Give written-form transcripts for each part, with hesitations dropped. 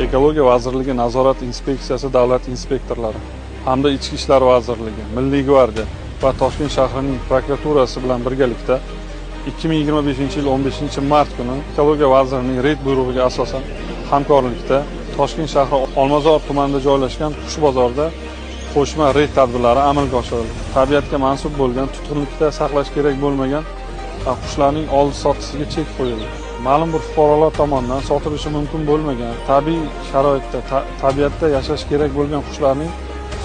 Ekologiya vazirligi nazorat inspeksiyasi davlat inspektorlari hamda Ichki ishlar vazirligi, Milliy gvardiya va Toshkent shahrining prokuraturasi bilan birgalikda 2025-yil 15-mart kuni Ekologiya vazirining reyd buyrug'iga asosan hamkorlikda Toshkent shahri Olmazor tumanida joylashgan qush bozorida qo'shma reyd tadbirlari amalga oshirildi. Tabiatga mansub bo'lgan, tutqunlikda saqlash kerak bo'lmagan qushlarning oldi-sottisiga chek qo'yildi. Ma'lum bir fuqarolar tomonidan sotilishi mumkin bo'lmagan, tabiiy sharoitda, tabiatda yashash kerak bo'lgan qushlarning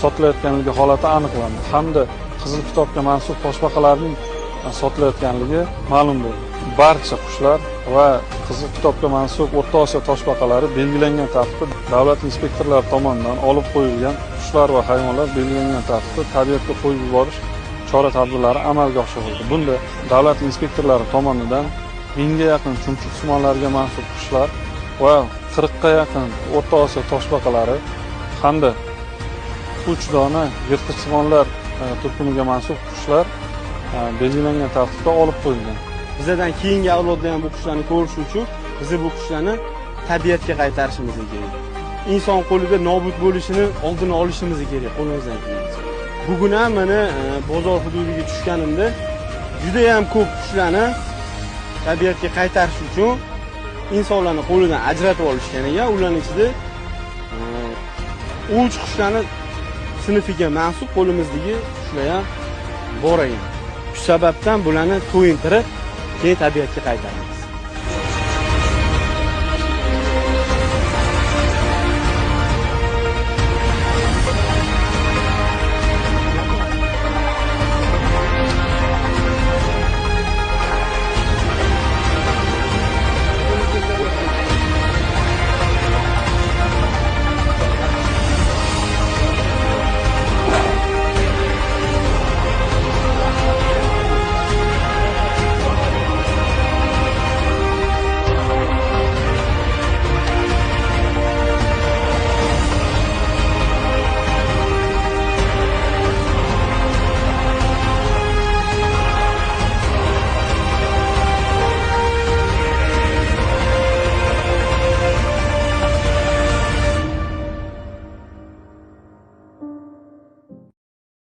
sotilayotganligi holati aniqlandi hamda Qizil kitobga mansub toshbaqalarning sotilayotganligi ma'lum bo'ldi. Barcha qushlar va Qizil kitobga mansub O'rta Osiyo toshbaqalari belgilangan tartibda davlat inspektorlari tomonidan olib qo'yilgan qushlar va hayvonlar belgilangan tartibda tabiatga qo'yib yuborish chora-tadbirlari amalga oshirildi. Bunda davlat inspektorlari tomonidan 1000 ga yaqin chumchuqsimonlarga mansub qushlar va 40 ga yaqin O'rta Osiyo toshbaqalari hamda 3 dona yirtqichsimonlar turkumiga mansub qushlar belgilangan tartibda olib qo'yilgan. Bizdan keyingi avlodda ham bu qushlarni ko'rish uchun biz bu qushlarni tabiatga qaytarishimiz kerak. Inson qo'lida nobud bo'lishini oldini olishimiz kerak qo'limizdan kelgancha. Bugun ham mana bozor hududiga tushganimda juda ham ko'p qushlarni tabiatga qaytarish uchun insonlarning qo'lidan ajratib olishgan ekan. Ularning ichida uch qushlarni sinfiga mansub qo'limizdagi qushlar ham bor ekan. Shu sababdan bularni to'yintirib keyin tabiatga qaytaramiz.